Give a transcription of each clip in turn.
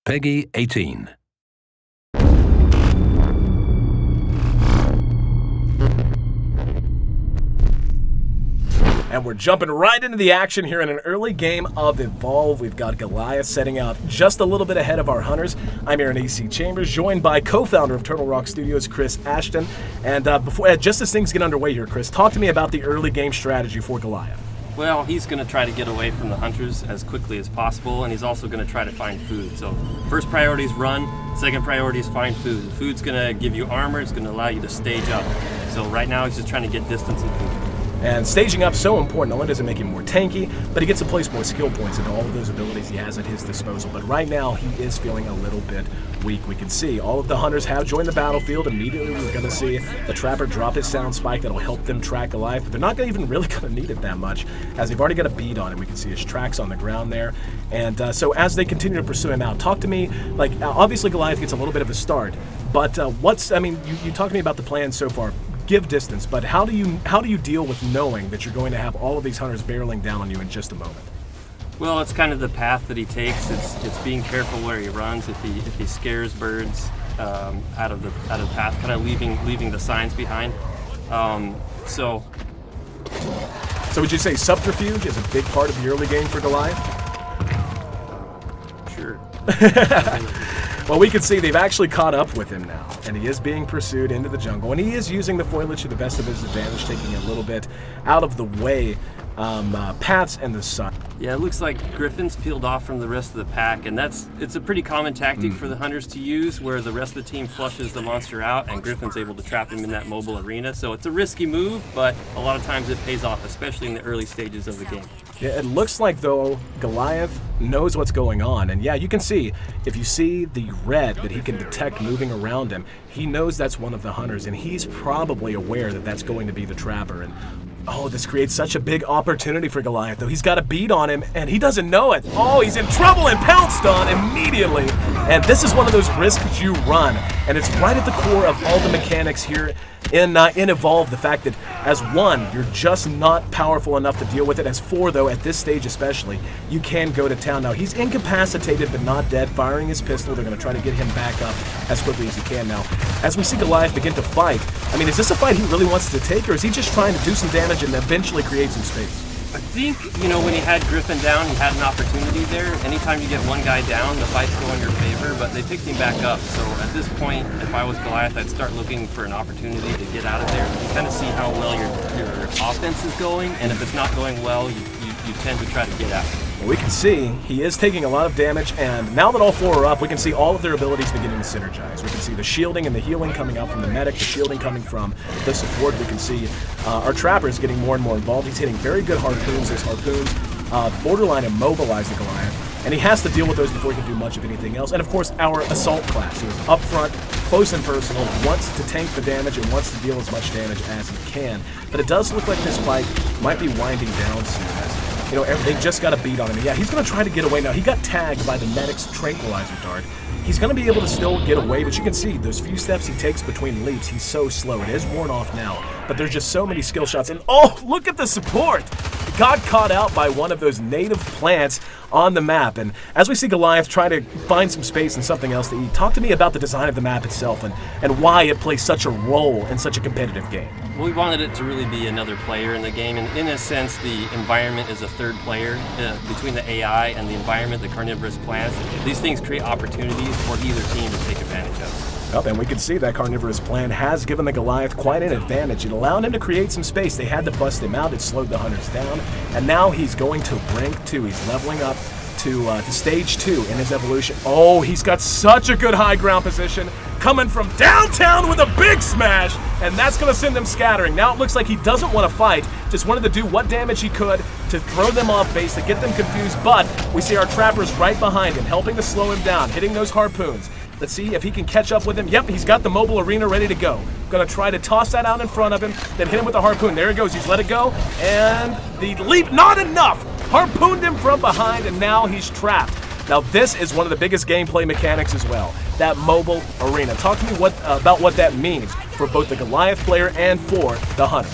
Peggy 18. And we're jumping right into the action here in an early game of Evolve. We've got Goliath setting out just a little bit ahead of our hunters. I'm Aaron AC Chambers, joined by co-founder of Turtle Rock Studios, Chris Ashton. And just as things get underway here, Chris, talk to me about the early game strategy for Goliath. Well, he's going to try to get away from the hunters as quickly as possible, and he's also going to try to find food. So first priority is run, second priority is find food. The food's going to give you armor, it's going to allow you to stage up. So right now he's just trying to get distance and food. And staging up so important. Not only does it make him more tanky, but he gets to place more skill points into all of those abilities he has at his disposal. But right now, he is feeling a little bit weak. We can see all of the hunters have joined the battlefield. Immediately, we're going to see the Trapper drop his sound spike that'll help them track Goliath. But they're not even really going to need it that much, as they've already got a bead on him. We can see his tracks on the ground there. And so as they continue to pursue him out, talk to me, obviously Goliath gets a little bit of a start. But you talked to me about the plan so far. Give distance, but how do you deal with knowing that you're going to have all of these hunters barreling down on you in just a moment? Well, it's kind of the path that he takes. It's being careful where he runs. If he scares birds out of the path, kind of leaving the signs behind. So would you say subterfuge is a big part of the early game for Goliath? Sure. Well, we can see they've actually caught up with him now, and he is being pursued into the jungle, and he is using the foliage to the best of his advantage, taking a little bit out of the way, Pats and the sun. Yeah, it looks like Griffin's peeled off from the rest of the pack, and it's a pretty common tactic for the hunters to use, where the rest of the team flushes the monster out, and Griffin's able to trap him in that mobile arena. So it's a risky move, but a lot of times it pays off, especially in the early stages of the game. Yeah, it looks like, though, Goliath knows what's going on. And yeah, you can see, if you see the red that he can detect moving around him, he knows that's one of the hunters, and he's probably aware that that's going to be the Trapper. And oh, this creates such a big opportunity for Goliath, though. He's got a bead on him, and he doesn't know it. Oh, he's in trouble and pounced on immediately. And this is one of those risks you run, and it's right at the core of all the mechanics here in Evolve. The fact that as one, you're just not powerful enough to deal with it. As four, though, at this stage especially, you can go to town. Now, he's incapacitated but not dead, firing his pistol. They're going to try to get him back up as quickly as he can now. As we see Goliath begin to fight, I mean, is this a fight he really wants to take, or is he just trying to do some damage and eventually create some space? I think, when he had Griffin down, he had an opportunity there. Anytime you get one guy down, the fight's go in your favor, but they picked him back up. So at this point, if I was Goliath, I'd start looking for an opportunity to get out of there. You kind of see how well your offense is going, and if it's not going well, you tend to try to get out. Well, we can see he is taking a lot of damage, and now that all four are up, we can see all of their abilities beginning to synergize. We can see the shielding and the healing coming out from the medic, the shielding coming from the support. We can see our Trapper is getting more and more involved. He's hitting very good harpoons. His harpoons borderline immobilize the Goliath, and he has to deal with those before he can do much of anything else. And of course, our assault class, who is up front, close and personal, wants to tank the damage and wants to deal as much damage as he can. But it does look like this fight might be winding down soon, as they just got a beat on him. Yeah, he's going to try to get away now. He got tagged by the medic's tranquilizer dart. He's going to be able to still get away, but you can see those few steps he takes between leaps, he's so slow. It is worn off now, but there's just so many skill shots. And oh, look at the support! He got caught out by one of those native plants on the map. And as we see Goliath try to find some space and something else to eat, talk to me about the design of the map itself and why it plays such a role in such a competitive game. Well, we wanted it to really be another player in the game, and in a sense, the environment is a third player between the AI and the environment, the carnivorous plants. These things create opportunities for either team to take advantage of. Well, and we can see that carnivorous plant has given the Goliath quite an advantage. It allowed him to create some space. They had to bust him out. It slowed the hunters down, and now he's going to rank 2. He's leveling up to stage 2 in his evolution. Oh, he's got such a good high ground position, coming from downtown with a big smash, and that's going to send them scattering. Now it looks like he doesn't want to fight, just wanted to do what damage he could to throw them off base, to get them confused, but we see our Trappers right behind him, helping to slow him down, hitting those harpoons. Let's see if he can catch up with him. Yep, he's got the mobile arena ready to go. Gonna try to toss that out in front of him, then hit him with the harpoon. There he goes, he's let it go, and the leap, not enough! Harpooned him from behind, and now he's trapped. Now this is one of the biggest gameplay mechanics as well, that mobile arena. Talk to me about what that means for both the Goliath player and for the hunter.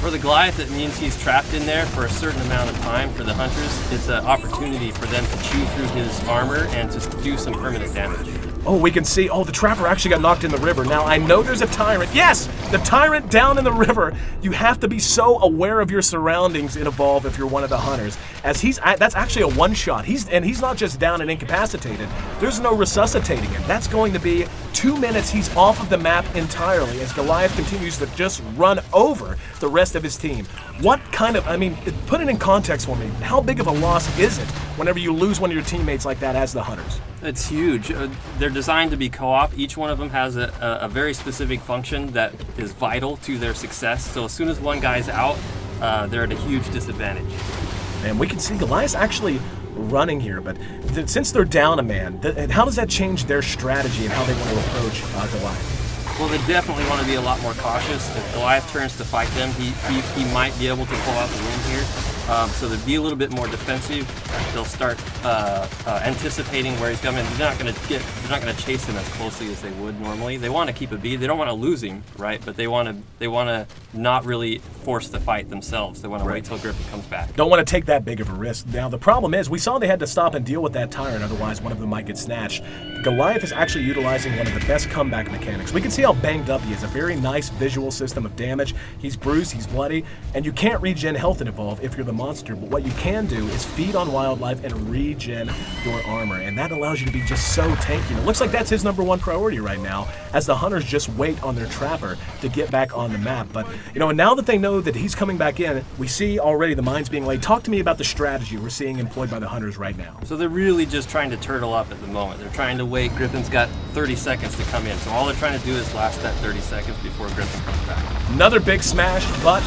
For the Goliath, it means he's trapped in there for a certain amount of time. For the Hunters, it's an opportunity for them to chew through his armor and to do some permanent damage. Oh, we can see, the Trapper actually got knocked in the river. Now, I know there's a Tyrant. Yes, the Tyrant down in the river. You have to be so aware of your surroundings in Evolve if you're one of the Hunters. As that's actually a one-shot. He's not just down and incapacitated. There's no resuscitating him. That's going to be 2 minutes. He's off of the map entirely as Goliath continues to just run over the rest of his team. What kind of, put it in context for me. How big of a loss is it whenever you lose one of your teammates like that as the Hunters? It's huge. They're designed to be co-op. Each one of them has a very specific function that is vital to their success. So as soon as one guy's out, they're at a huge disadvantage. And we can see Goliath's actually running here, but since they're down a man, how does that change their strategy and how they want to approach Goliath? Well, they definitely want to be a lot more cautious. If Goliath turns to fight them, he might be able to pull out the win here. So they'd be a little bit more defensive. They'll start anticipating where he's coming. They're not going to chase him as closely as they would normally. They want to keep a beat. They don't want to lose him, right? But they want to not really force the fight themselves. They want to wait till Griffin comes back. Don't want to take that big of a risk. Now the problem is, we saw they had to stop and deal with that Tyrant, otherwise one of them might get snatched. Goliath is actually utilizing one of the best comeback mechanics. We can see how banged up he is. A very nice visual system of damage. He's bruised, he's bloody, and you can't regen health in Evolve if you're the monster, but what you can do is feed on wildlife and regen your armor, and that allows you to be just so tanky. And it looks like that's his #1 priority right now, as the Hunters just wait on their Trapper to get back on the map. But, and now that they know that he's coming back in, we see already the mines being laid. Talk to me about the strategy we're seeing employed by the Hunters right now. So they're really just trying to turtle up at the moment. They're trying to wait. Griffin's got 30 seconds to come in, so all they're trying to do is last that 30 seconds before Griffin comes back. Another big smash, but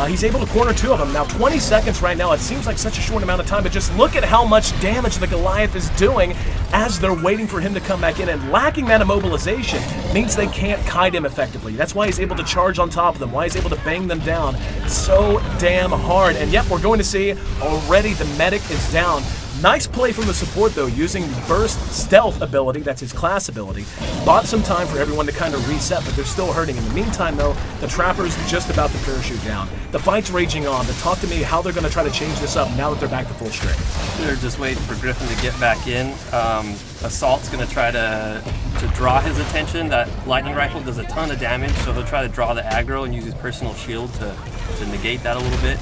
he's able to corner 2 of them. Now 20 seconds right now, it seems like such a short amount of time, but just look at how much damage the Goliath is doing as they're waiting for him to come back in, and lacking that immobilization means they can't kite him effectively. That's why he's able to charge on top of them, why he's able to bang them down so damn hard. And yep, we're going to see already the medic is down. Nice play from the support, though, using the burst stealth ability, that's his class ability. Bought some time for everyone to kind of reset, but they're still hurting. In the meantime, though, the Trapper's just about to parachute down. The fight's raging on, but talk to me how they're going to try to change this up now that they're back to full strength. They're just waiting for Griffin to get back in. Assault's going to try to draw his attention. That lightning rifle does a ton of damage, so he'll try to draw the aggro and use his personal shield to negate that a little bit.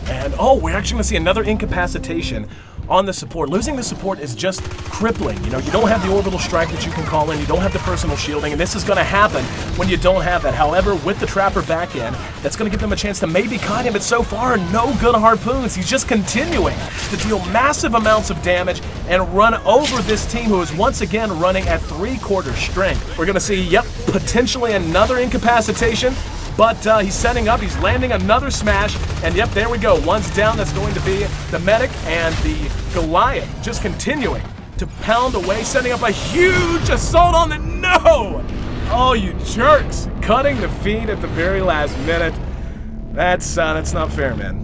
And, we're actually going to see another incapacitation on the support. Losing the support is just crippling. You don't have the orbital strike that you can call in, you don't have the personal shielding, and this is going to happen when you don't have that. However, with the Trapper back in, that's going to give them a chance to maybe kite him, but so far, no good harpoons. He's just continuing to deal massive amounts of damage and run over this team, who is once again running at 3/4 strength. We're going to see, potentially another incapacitation. But he's setting up, he's landing another smash, and yep, there we go. One's down, that's going to be the medic, and the Goliath just continuing to pound away, setting up a huge assault on the, no! Oh, you jerks! Cutting the feed at the very last minute. That's not fair, man.